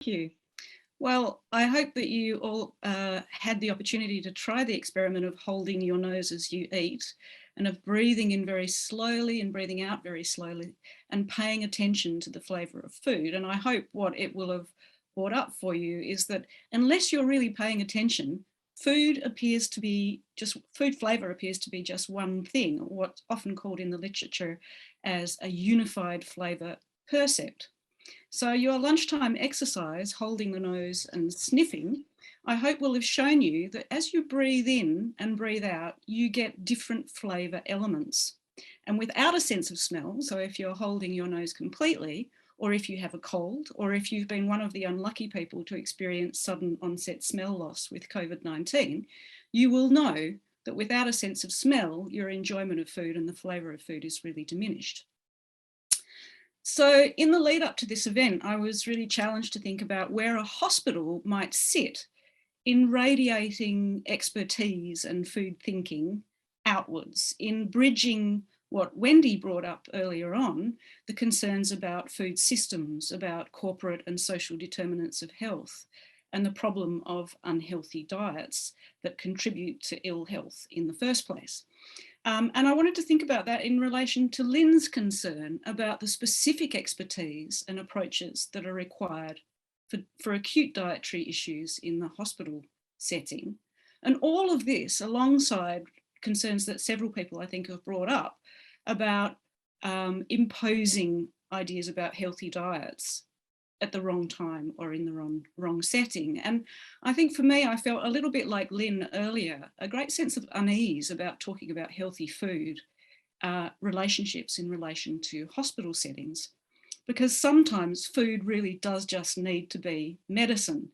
you. Well, I hope that you all had the opportunity to try the experiment of holding your nose as you eat and of breathing in very slowly and breathing out very slowly and paying attention to the flavour of food. And I hope what it will have brought up for you is that unless you're really paying attention, food flavour appears to be just one thing, or what's often called in the literature as a unified flavour percept. So your lunchtime exercise, holding the nose and sniffing, I hope will have shown you that as you breathe in and breathe out, you get different flavour elements. And without a sense of smell, so if you're holding your nose completely, or if you have a cold, or if you've been one of the unlucky people to experience sudden onset smell loss with COVID-19, you will know that without a sense of smell, your enjoyment of food and the flavour of food is really diminished. So in the lead up to this event, I was really challenged to think about where a hospital might sit in radiating expertise and food thinking outwards, in bridging what Wendy brought up earlier on, the concerns about food systems, about corporate and social determinants of health, and the problem of unhealthy diets that contribute to ill health in the first place. And I wanted to think about that in relation to Lynn's concern about the specific expertise and approaches that are required for acute dietary issues in the hospital setting. And all of this alongside concerns that several people I think have brought up about imposing ideas about healthy diets at the wrong time or in the wrong setting. And I think for me, I felt a little bit like Lynn earlier, a great sense of unease about talking about healthy food relationships in relation to hospital settings, because sometimes food really does just need to be medicine,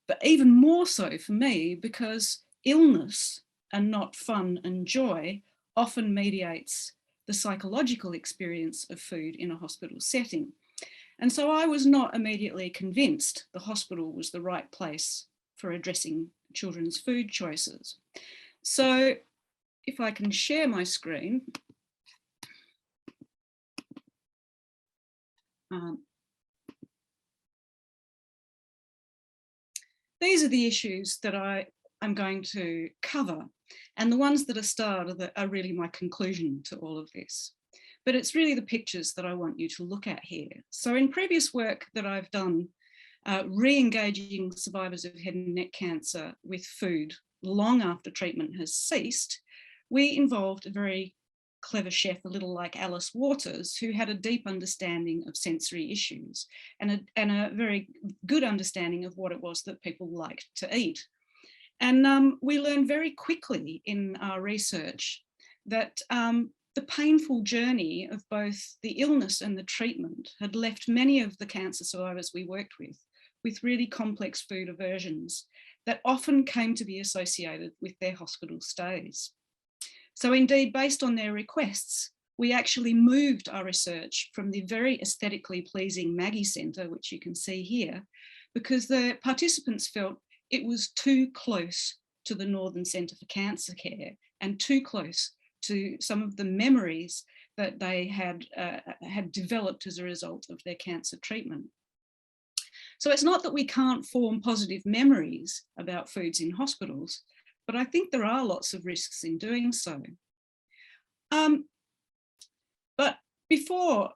but even more so for me, because illness and not fun and joy often mediates the psychological experience of food in a hospital setting. And so I was not immediately convinced the hospital was the right place for addressing children's food choices. So if I can share my screen. These are the issues that I'm going to cover, and the ones that are starred are really my conclusion to all of this. But it's really the pictures that I want you to look at here. So in previous work that I've done, re-engaging survivors of head and neck cancer with food long after treatment has ceased, we involved a very clever chef, a little like Alice Waters, who had a deep understanding of sensory issues and a very good understanding of what it was that people liked to eat. And we learned very quickly in our research that the painful journey of both the illness and the treatment had left many of the cancer survivors we worked with really complex food aversions that often came to be associated with their hospital stays. So indeed, based on their requests, we actually moved our research from the very aesthetically pleasing Maggie Centre, which you can see here, because the participants felt it was too close to the Northern Centre for Cancer Care and too close to some of the memories that they had developed as a result of their cancer treatment. So it's not that we can't form positive memories about foods in hospitals, but I think there are lots of risks in doing so. But before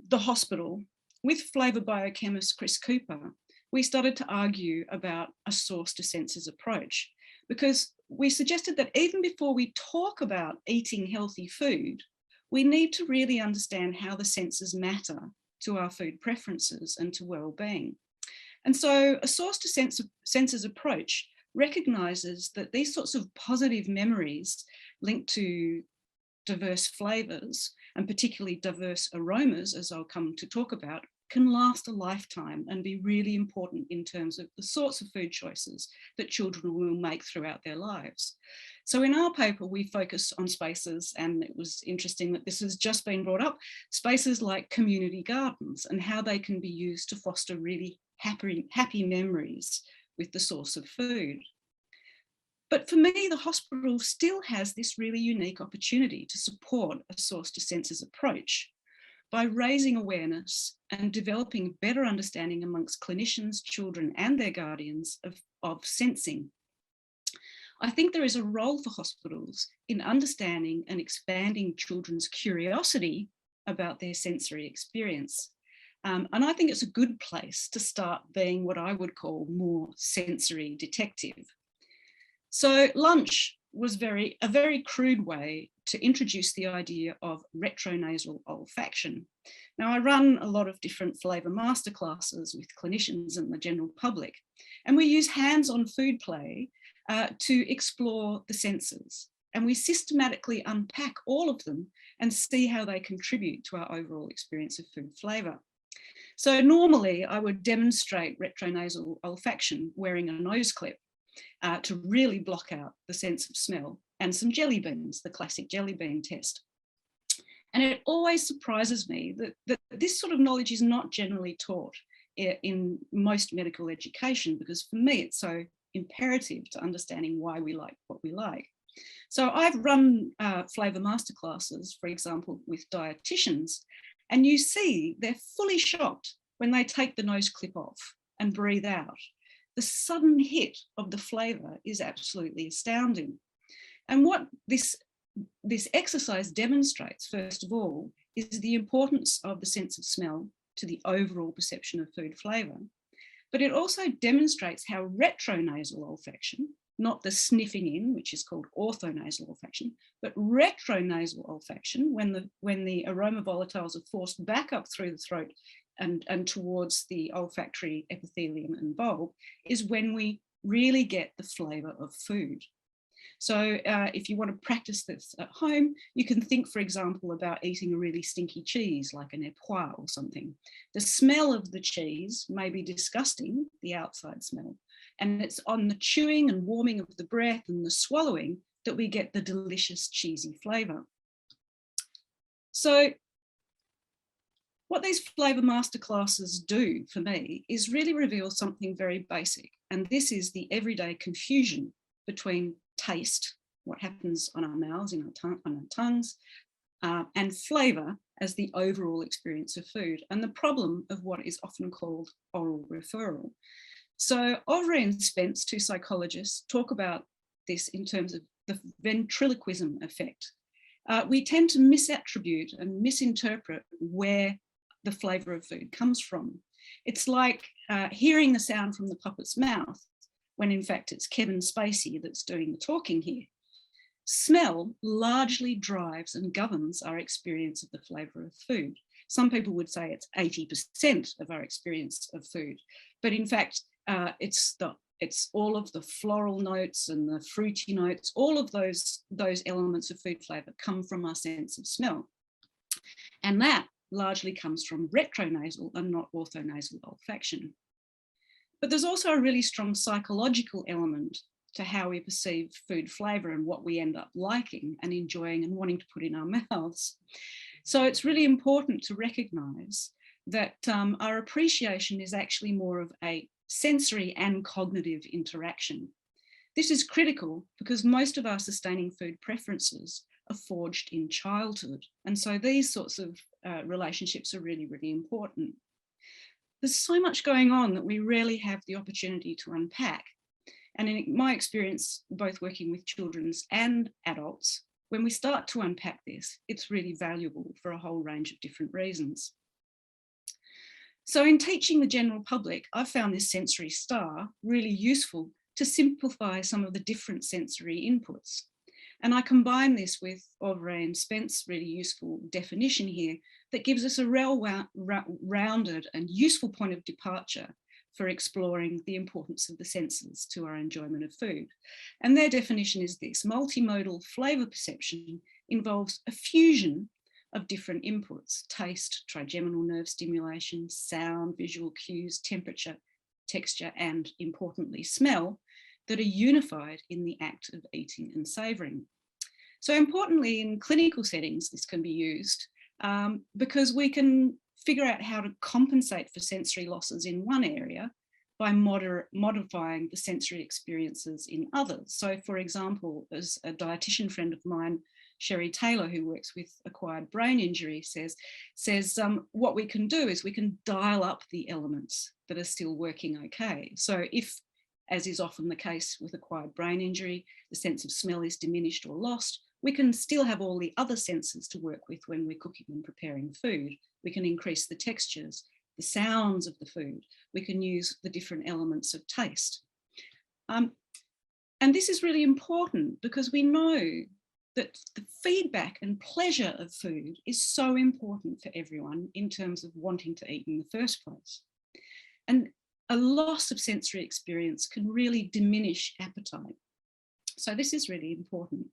the hospital, with flavour biochemist Chris Cooper, we started to argue about a source to senses approach, because we suggested that even before we talk about eating healthy food, we need to really understand how the senses matter to our food preferences and to well-being. And so a source to senses approach recognises that these sorts of positive memories linked to diverse flavours, and particularly diverse aromas, as I'll come to talk about, can last a lifetime and be really important in terms of the sorts of food choices that children will make throughout their lives. So in our paper, we focus on spaces, and it was interesting that this has just been brought up, spaces like community gardens and how they can be used to foster really happy memories with the source of food. But for me, the hospital still has this really unique opportunity to support a source to senses approach by raising awareness and developing better understanding amongst clinicians, children, and their guardians of sensing. I think there is a role for hospitals in understanding and expanding children's curiosity about their sensory experience. And I think it's a good place to start being what I would call more sensory detective. So lunch was a very crude way to introduce the idea of retronasal olfaction. Now, I run a lot of different flavour masterclasses with clinicians and the general public, and we use hands-on food play to explore the senses. And we systematically unpack all of them and see how they contribute to our overall experience of food flavour. So normally I would demonstrate retronasal olfaction wearing a nose clip to really block out the sense of smell, and some jelly beans, the classic jelly bean test. And it always surprises me that this sort of knowledge is not generally taught in most medical education, because for me it's so imperative to understanding why we like what we like. So I've run flavour masterclasses, for example, with dietitians, and you see they're fully shocked when they take the nose clip off and breathe out. The sudden hit of the flavour is absolutely astounding. And what this exercise demonstrates, first of all, is the importance of the sense of smell to the overall perception of food flavour. But it also demonstrates how retronasal olfaction, not the sniffing in, which is called orthonasal olfaction, but retronasal olfaction, when the aroma volatiles are forced back up through the throat and towards the olfactory epithelium and bulb, is when we really get the flavour of food. So if you want to practice this at home, you can think, for example, about eating a really stinky cheese like an époix or something. The smell of the cheese may be disgusting, the outside smell, and it's on the chewing and warming of the breath and the swallowing that we get the delicious cheesy flavour. So what these flavour masterclasses do for me is really reveal something very basic, and this is the everyday confusion between taste, what happens on our mouths, on our tongues, and flavour as the overall experience of food, and the problem of what is often called oral referral. So Olfaction and Spence, two psychologists, talk about this in terms of the ventriloquism effect. We tend to misattribute and misinterpret where the flavour of food comes from. It's like hearing the sound from the puppet's mouth, when in fact it's Kevin Spacey that's doing the talking here. Smell largely drives and governs our experience of the flavour of food. Some people would say it's 80% of our experience of food, but in fact, it's all of the floral notes and the fruity notes, all of those elements of food flavour come from our sense of smell. And that largely comes from retronasal and not orthonasal olfaction. But there's also a really strong psychological element to how we perceive food flavour and what we end up liking and enjoying and wanting to put in our mouths. So it's really important to recognise that our appreciation is actually more of a sensory and cognitive interaction. This is critical because most of our sustaining food preferences are forged in childhood. And so these sorts of relationships are really, really important. There's so much going on that we rarely have the opportunity to unpack. And in my experience, both working with children and adults, when we start to unpack this, it's really valuable for a whole range of different reasons. So in teaching the general public, I've found this sensory star really useful to simplify some of the different sensory inputs. And I combine this with Olfaction and Spence's really useful definition here that gives us a rounded and useful point of departure for exploring the importance of the senses to our enjoyment of food. And their definition is this: multimodal flavour perception involves a fusion of different inputs: taste, trigeminal nerve stimulation, sound, visual cues, temperature, texture, and importantly, smell, that are unified in the act of eating and savouring. So importantly, in clinical settings, this can be used because we can figure out how to compensate for sensory losses in one area by modifying the sensory experiences in others. So for example, as a dietitian friend of mine Sherry Taylor, who works with acquired brain injury, says what we can do is we can dial up the elements that are still working okay. So if, as is often the case with acquired brain injury, the sense of smell is diminished or lost, we can still have all the other senses to work with when we're cooking and preparing food. We can increase the textures, the sounds of the food. We can use the different elements of taste. And this is really important because we know that the feedback and pleasure of food is so important for everyone in terms of wanting to eat in the first place. And a loss of sensory experience can really diminish appetite. So this is really important.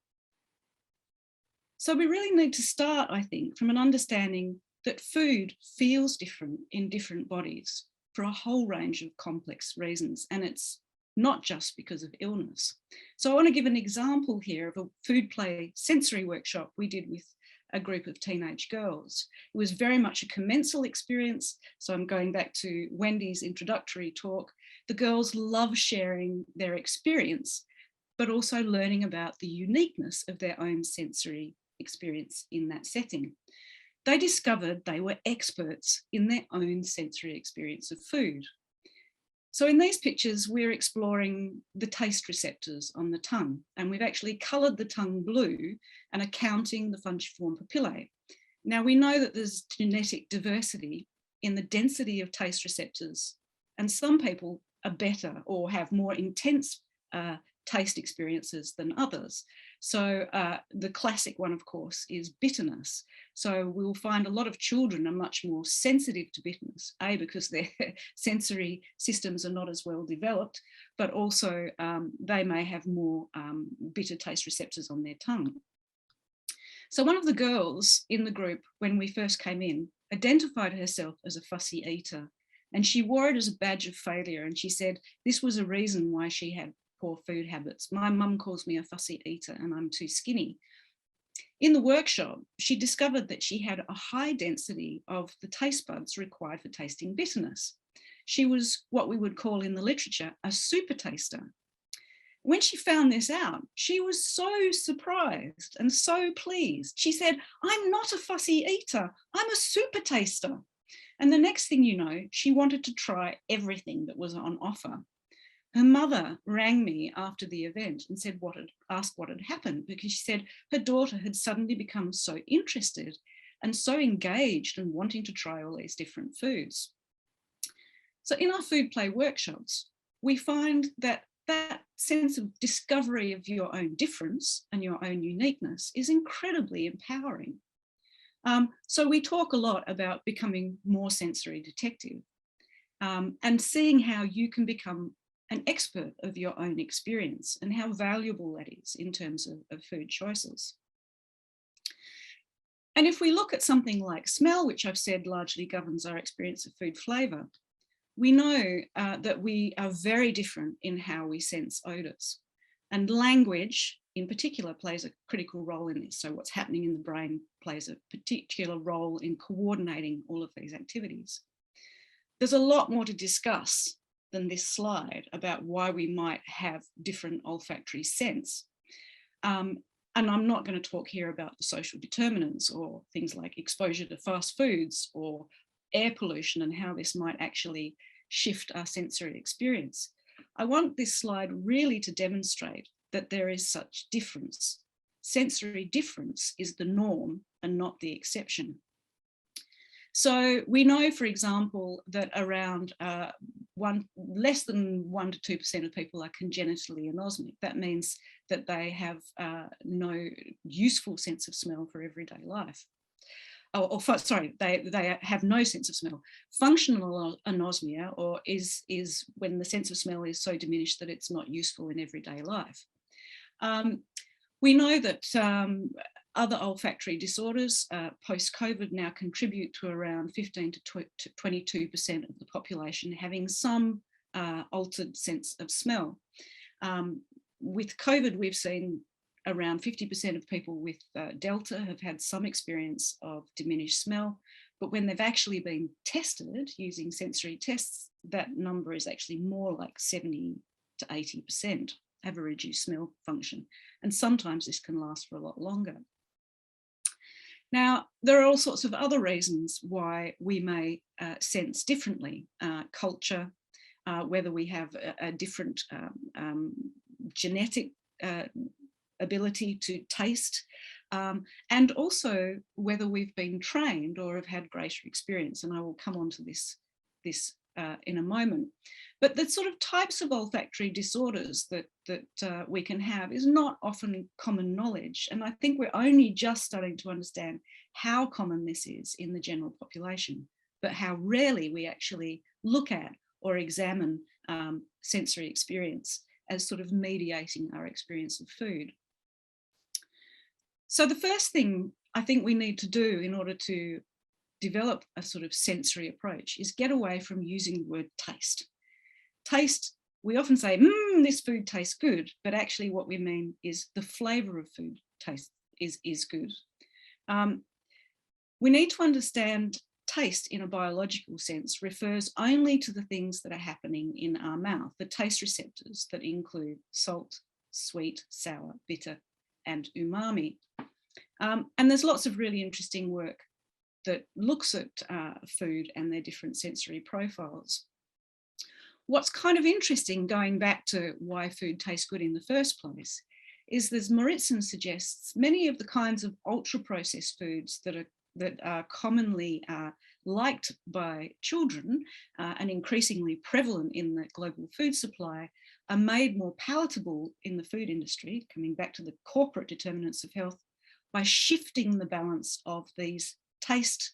So we really need to start, I think, from an understanding that food feels different in different bodies for a whole range of complex reasons, and it's not just because of illness. So I want to give an example here of a food play sensory workshop we did with a group of teenage girls. It was very much a commensal experience. So I'm going back to Wendy's introductory talk. The girls love sharing their experience, but also learning about the uniqueness of their own sensory experience in that setting. They discovered they were experts in their own sensory experience of food. So in these pictures, we're exploring the taste receptors on the tongue, and we've actually coloured the tongue blue and are counting the fungiform papillae. Now we know that there's genetic diversity in the density of taste receptors, and some people are better or have more intense taste experiences than others. So the classic one, of course, is bitterness. So we'll find a lot of children are much more sensitive to bitterness, A, because their sensory systems are not as well developed, but also they may have more bitter taste receptors on their tongue. So one of the girls in the group, when we first came in, identified herself as a fussy eater, and she wore it as a badge of failure. And she said this was a reason why she had poor food habits. My mum calls me a fussy eater and I'm too skinny. In the workshop, she discovered that she had a high density of the taste buds required for tasting bitterness. She was what we would call in the literature a super taster. When she found this out, she was so surprised and so pleased. She said, "I'm not a fussy eater, I'm a super taster." And the next thing you know, she wanted to try everything that was on offer. Her mother rang me after the event and said asked what had happened, because she said her daughter had suddenly become so interested and so engaged and wanting to try all these different foods. So in our food play workshops, we find that that sense of discovery of your own difference and your own uniqueness is incredibly empowering. So we talk a lot about becoming more sensory detective and seeing how you can become an expert of your own experience and how valuable that is in terms of food choices. And if we look at something like smell, which I've said largely governs our experience of food flavour, we know that we are very different in how we sense odours. And language in particular plays a critical role in this. So what's happening in the brain plays a particular role in coordinating all of these activities. There's a lot more to discuss than this slide about why we might have different olfactory sense. And I'm not going to talk here about the social determinants or things like exposure to fast foods or air pollution and how this might actually shift our sensory experience. I want this slide really to demonstrate that there is such difference. Sensory difference is the norm and not the exception. So we know, for example, that around less than 1 to 2% of people are congenitally anosmic. That means that they have no useful sense of smell for everyday life. They have no sense of smell. Functional anosmia is when the sense of smell is so diminished that it's not useful in everyday life. We know that other olfactory disorders post-COVID now contribute to around 15 to 22% of the population having some altered sense of smell. With COVID, we've seen around 50% of people with Delta have had some experience of diminished smell, but when they've actually been tested using sensory tests, that number is actually more like 70 to 80% have a reduced smell function. And sometimes this can last for a lot longer. Now, there are all sorts of other reasons why we may sense differently. Culture, whether we have a different genetic ability to taste, and also whether we've been trained or have had greater experience. And I will come on to this in a moment. But the sort of types of olfactory disorders that we can have is not often common knowledge. And I think we're only just starting to understand how common this is in the general population, but how rarely we actually look at or examine sensory experience as sort of mediating our experience of food. So the first thing I think we need to do in order to develop a sort of sensory approach is get away from using the word taste. Taste, we often say, this food tastes good, but actually what we mean is the flavour of food taste is good. We need to understand taste in a biological sense refers only to the things that are happening in our mouth, the taste receptors that include salt, sweet, sour, bitter, and umami. And there's lots of really interesting work that looks at food and their different sensory profiles. What's kind of interesting, going back to why food tastes good in the first place, is as Moritzen suggests, many of the kinds of ultra-processed foods that are commonly liked by children and increasingly prevalent in the global food supply are made more palatable in the food industry, coming back to the corporate determinants of health, by shifting the balance of these taste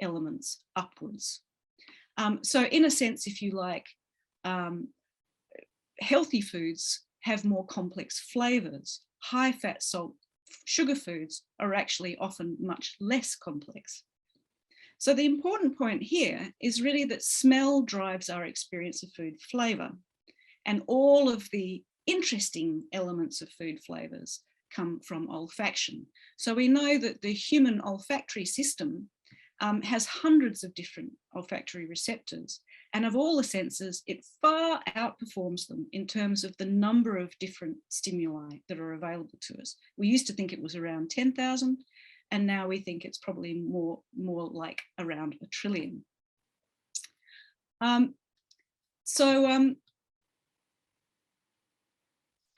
elements upwards. So in a sense, if you like, healthy foods have more complex flavours. High fat, salt, sugar foods are actually often much less complex. So the important point here is really that smell drives our experience of food flavour, and all of the interesting elements of food flavours come from olfaction. So we know that the human olfactory system has hundreds of different olfactory receptors, and of all the senses, it far outperforms them in terms of the number of different stimuli that are available to us. We used to think it was around 10,000, and now we think it's probably more like around 1 trillion. A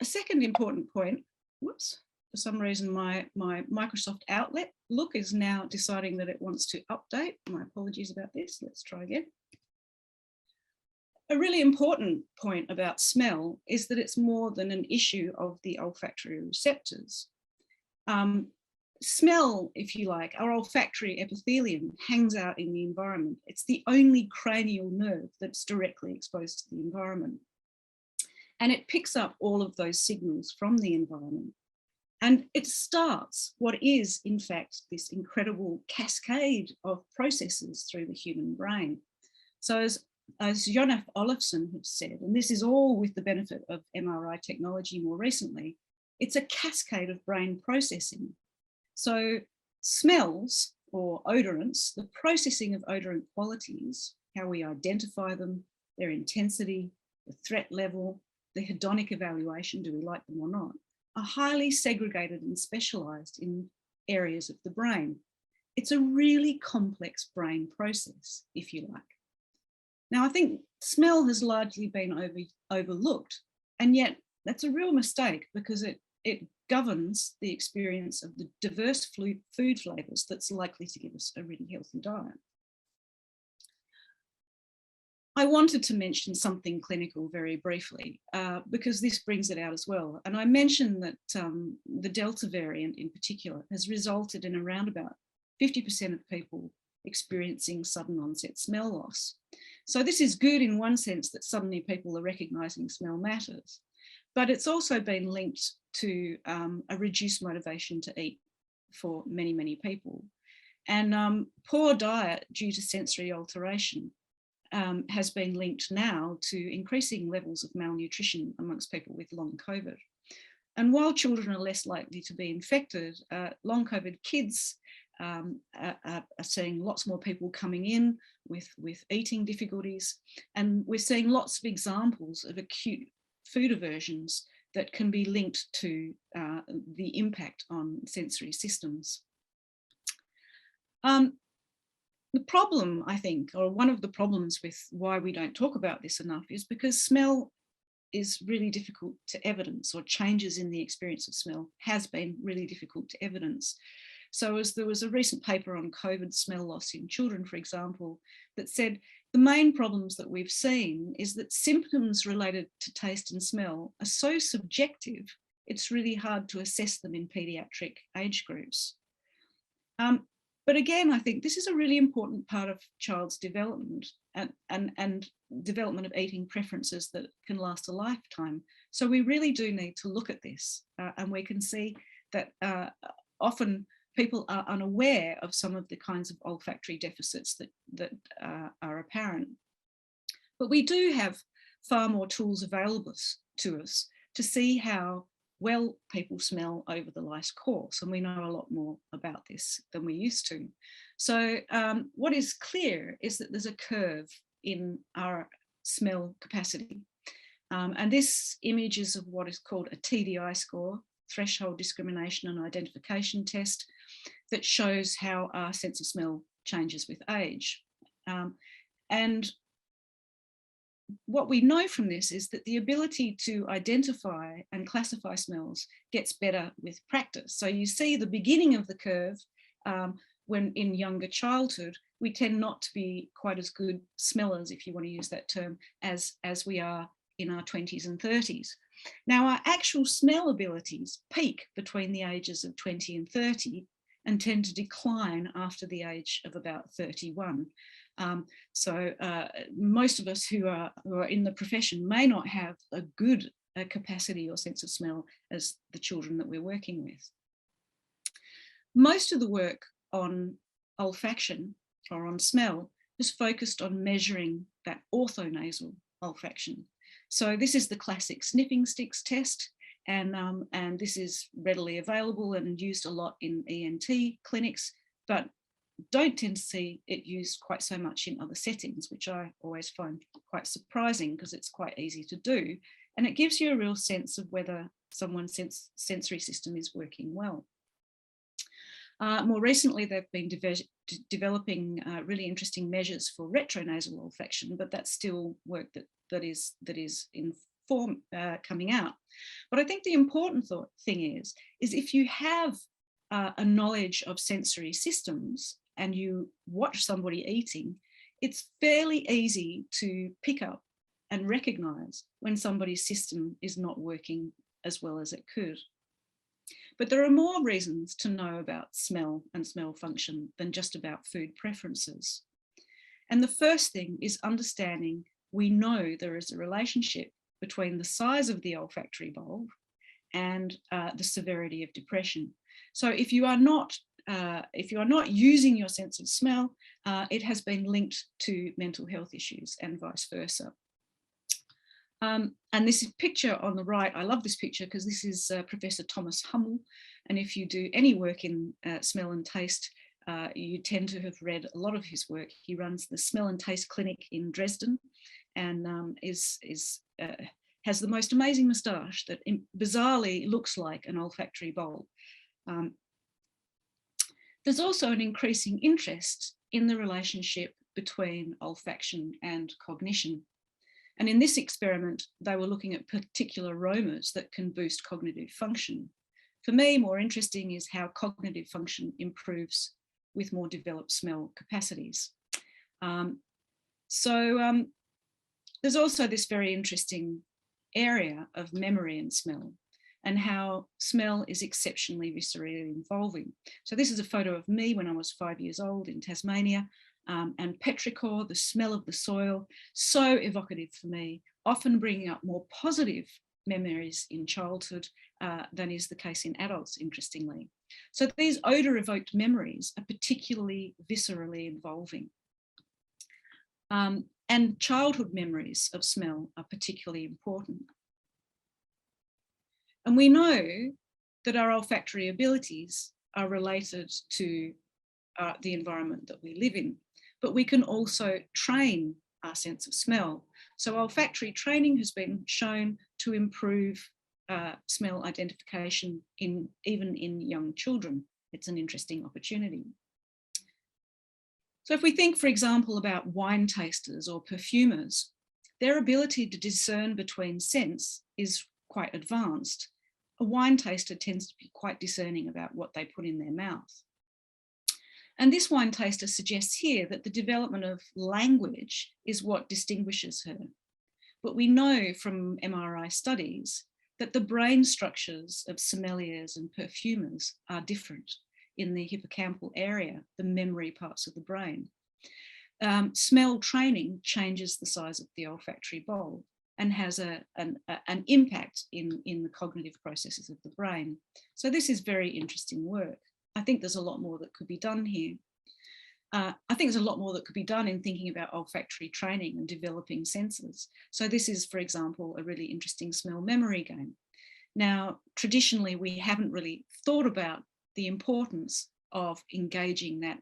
second important point, whoops, for some reason my Microsoft Outlook is now deciding that it wants to update. My apologies about this, let's try again. A really important point about smell is that it's more than an issue of the olfactory receptors. Smell, if you like, our olfactory epithelium hangs out in the environment. It's the only cranial nerve that's directly exposed to the environment. And it picks up all of those signals from the environment. And it starts what is, in fact, this incredible cascade of processes through the human brain. So as Jonaf Olafsson has said, and this is all with the benefit of MRI technology more recently, it's a cascade of brain processing. So smells or odorants, the processing of odorant qualities, how we identify them, their intensity, the threat level, the hedonic evaluation, do we like them or not, are highly segregated and specialised in areas of the brain. It's a really complex brain process, if you like. Now, I think smell has largely been overlooked, and yet that's a real mistake because it governs the experience of the diverse food flavours that's likely to give us a really healthy diet. I wanted to mention something clinical very briefly because this brings it out as well. And I mentioned that the Delta variant in particular has resulted in around about 50% of people experiencing sudden onset smell loss. So this is good in one sense that suddenly people are recognising smell matters, but it's also been linked to a reduced motivation to eat for many, many people. And poor diet due to sensory alteration has been linked now to increasing levels of malnutrition amongst people with long COVID. And while children are less likely to be infected, long COVID kids are seeing lots more people coming in with eating difficulties. And we're seeing lots of examples of acute food aversions that can be linked to the impact on sensory systems. Um, the problem, I think, or one of the problems with why we don't talk about this enough is because smell is really difficult to evidence, or changes in the experience of smell has been really difficult to evidence. So as there was a recent paper on COVID smell loss in children, for example, that said the main problems that we've seen is that symptoms related to taste and smell are so subjective, it's really hard to assess them in paediatric age groups. But again, I think this is a really important part of child's development and development of eating preferences that can last a lifetime. So we really do need to look at this, and we can see that often people are unaware of some of the kinds of olfactory deficits that are apparent. But we do have far more tools available to us to see how well people smell over the life course, and we know a lot more about this than we used to. So what is clear is that there's a curve in our smell capacity. And this image is of what is called a TDI score, threshold discrimination and identification test, that shows how our sense of smell changes with age. And what we know from this is that the ability to identify and classify smells gets better with practice. So you see the beginning of the curve when in younger childhood, we tend not to be quite as good smellers, if you want to use that term, as we are in our 20s and 30s. Now, our actual smell abilities peak between the ages of 20 and 30 and tend to decline after the age of about 31. So most of us who are in the profession may not have a good capacity or sense of smell as the children that we're working with. Most of the work on olfaction or on smell is focused on measuring that orthonasal olfaction. So this is the classic sniffing sticks test, and this is readily available and used a lot in ENT clinics, but don't tend to see it used quite so much in other settings, which I always find quite surprising because it's quite easy to do. And it gives you a real sense of whether someone's sensory system is working well. More recently, they've been developing really interesting measures for retronasal olfaction, but that's still work that is in form coming out. But I think the important thing is if you have a knowledge of sensory systems and you watch somebody eating, it's fairly easy to pick up and recognize when somebody's system is not working as well as it could. But there are more reasons to know about smell and smell function than just about food preferences. And the first thing is understanding we know there is a relationship between the size of the olfactory bulb and the severity of depression. So if you are not using your sense of smell, it has been linked to mental health issues and vice versa. And this picture on the right, I love this picture because this is Professor Thomas Hummel. And if you do any work in smell and taste, you tend to have read a lot of his work. He runs the Smell and Taste Clinic in Dresden and has the most amazing moustache that bizarrely looks like an olfactory bulb. There's also an increasing interest in the relationship between olfaction and cognition. And in this experiment, they were looking at particular aromas that can boost cognitive function. For me, more interesting is how cognitive function improves with more developed smell capacities. There's also this very interesting area of memory and smell, and how smell is exceptionally viscerally involving. So this is a photo of me when I was 5 years old in Tasmania, and petrichor, the smell of the soil, so evocative for me, often bringing up more positive memories in childhood than is the case in adults, interestingly. So these odour-evoked memories are particularly viscerally involving. And childhood memories of smell are particularly important. And we know that our olfactory abilities are related to the environment that we live in, but we can also train our sense of smell. So olfactory training has been shown to improve smell identification even in young children. It's an interesting opportunity. So if we think, for example, about wine tasters or perfumers, their ability to discern between scents is quite advanced. A wine taster tends to be quite discerning about what they put in their mouth. And this wine taster suggests here that the development of language is what distinguishes her. But we know from MRI studies that the brain structures of sommeliers and perfumers are different in the hippocampal area, the memory parts of the brain. Smell training changes the size of the olfactory bulb and has an impact in the cognitive processes of the brain. So this is very interesting work. I think there's a lot more that could be done here. I think there's a lot more that could be done in thinking about olfactory training and developing senses. So this is, for example, a really interesting smell memory game. Now, traditionally, we haven't really thought about the importance of engaging that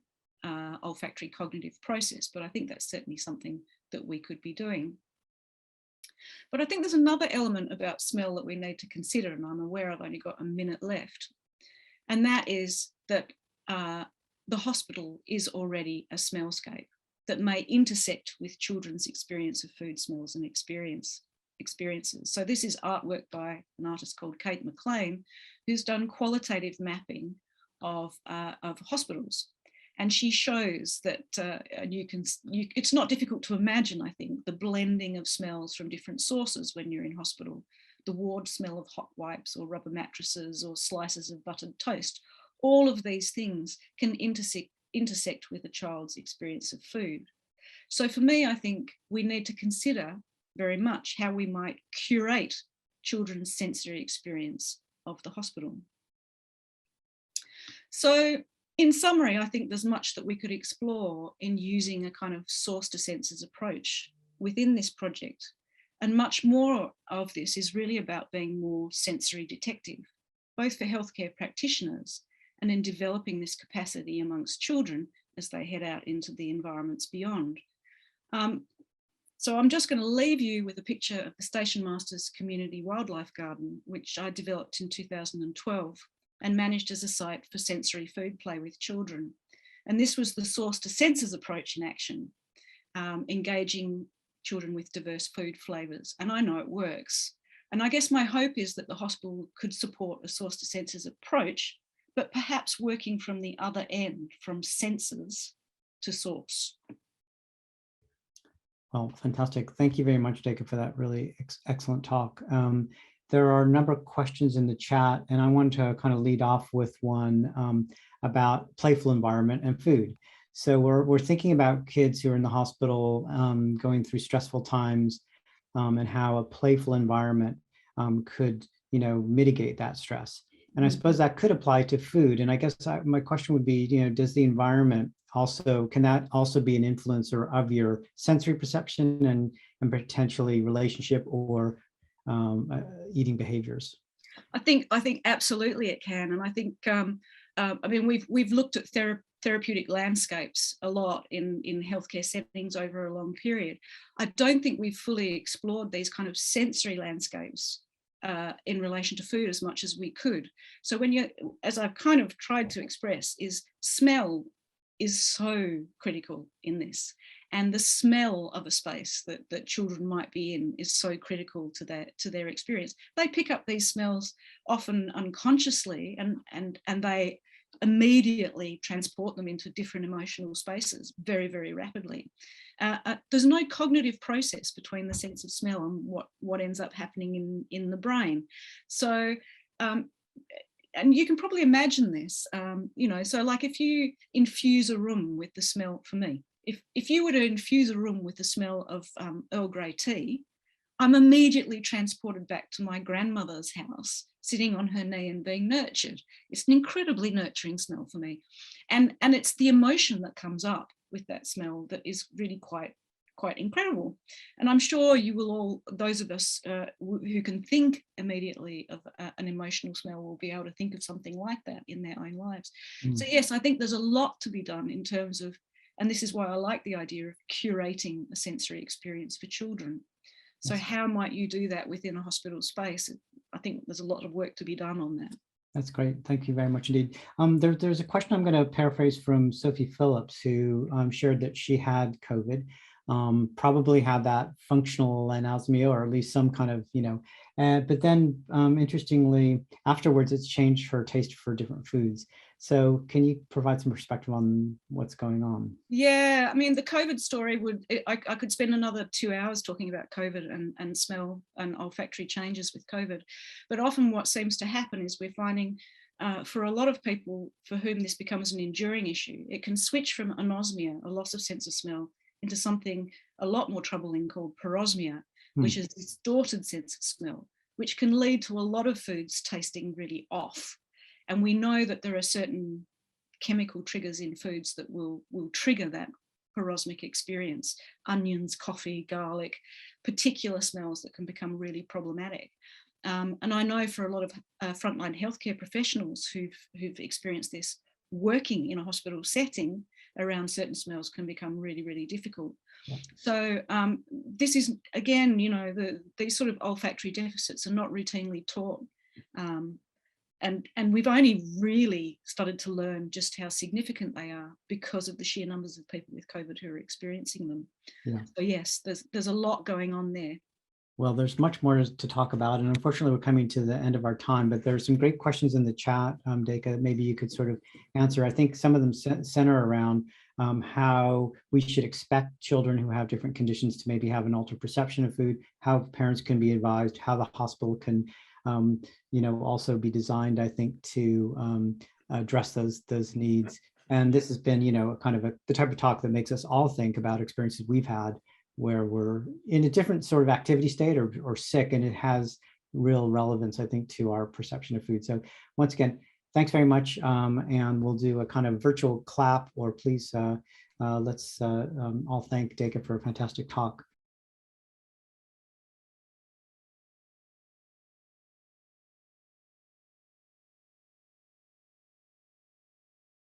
olfactory cognitive process, but I think that's certainly something that we could be doing. But I think there's another element about smell that we need to consider, and I'm aware I've only got a minute left, and that is that the hospital is already a smellscape that may intersect with children's experience of food smells and experiences. So this is artwork by an artist called Kate McLean, who's done qualitative mapping of hospitals. And she shows that it's not difficult to imagine, I think, the blending of smells from different sources when you're in hospital. The ward smell of hot wipes or rubber mattresses or slices of buttered toast. All of these things can intersect with a child's experience of food. So for me, I think we need to consider very much how we might curate children's sensory experience of the hospital. So in summary, I think there's much that we could explore in using a kind of source to senses approach within this project. And much more of this is really about being more sensory detective, both for healthcare practitioners and in developing this capacity amongst children as they head out into the environments beyond. So I'm just going to leave you with a picture of the Station Masters Community Wildlife Garden, which I developed in 2012 and managed as a site for sensory food play with children. And this was the source to senses approach in action, engaging children with diverse food flavours. And I know it works. And I guess my hope is that the hospital could support a source to senses approach, but perhaps working from the other end, from senses to source. Well, fantastic. Thank you very much, Duika, for that really excellent talk. There are a number of questions in the chat, and I wanted to kind of lead off with one about playful environment and food. So we're thinking about kids who are in the hospital going through stressful times and how a playful environment could, mitigate that stress. And I suppose that could apply to food. And I guess my question would be, does the environment can that also be an influencer of your sensory perception and potentially relationship or eating behaviors? I think absolutely it can. And I think, we've looked at therapeutic landscapes a lot in healthcare settings over a long period. I don't think we've fully explored these kind of sensory landscapes in relation to food as much as we could. So as I've kind of tried to express, is smell is so critical in this. And the smell of a space that children might be in is so critical to their experience. They pick up these smells often unconsciously and they immediately transport them into different emotional spaces very, very rapidly. There's no cognitive process between the sense of smell and what ends up happening in the brain. So, and you can probably imagine this, so like if you infuse a room with the smell, for me, if you were to infuse a room with the smell of Earl Grey tea, I'm immediately transported back to my grandmother's house, sitting on her knee and being nurtured. It's an incredibly nurturing smell for me. And it's the emotion that comes up with that smell that is really quite incredible. And I'm sure you will all, those of us who can think immediately of an emotional smell, will be able to think of something like that in their own lives. So yes, I think there's a lot to be done in terms of, and this is why I like the idea of curating a sensory experience for children. So how might you do that within a hospital space? I think there's a lot of work to be done on that. That's great. Thank you very much indeed. There's a question I'm going to paraphrase from Sophie Phillips, who shared that she had COVID, probably had that functional anosmia, or at least some kind of, but then interestingly, afterwards, it's changed her taste for different foods. So can you provide some perspective on what's going on? Yeah, I mean, the COVID story I could spend another 2 hours talking about COVID and smell and olfactory changes with COVID. But often what seems to happen is we're finding for a lot of people for whom this becomes an enduring issue, it can switch from anosmia, a loss of sense of smell, into something a lot more troubling called parosmia, which is distorted sense of smell, which can lead to a lot of foods tasting really off. And we know that there are certain chemical triggers in foods that will trigger that parosmic experience. Onions, coffee, garlic, particular smells that can become really problematic. And I know for a lot of frontline healthcare professionals who've experienced this, working in a hospital setting around certain smells can become really, really difficult. Yeah. So this is, again, these sort of olfactory deficits are not routinely taught. And we've only really started to learn just how significant they are because of the sheer numbers of people with COVID who are experiencing them. Yeah. So yes, there's a lot going on there. Well, there's much more to talk about, and unfortunately we're coming to the end of our time, but there's some great questions in the chat, Duika, that maybe you could sort of answer. I think some of them center around how we should expect children who have different conditions to maybe have an altered perception of food, how parents can be advised, how the hospital can also be designed, I think, to address those needs. And this has been, kind of the type of talk that makes us all think about experiences we've had where we're in a different sort of activity state or sick, and it has real relevance, I think, to our perception of food. So once again, thanks very much. And we'll do a kind of virtual clap, or please, let's all thank Duika for a fantastic talk.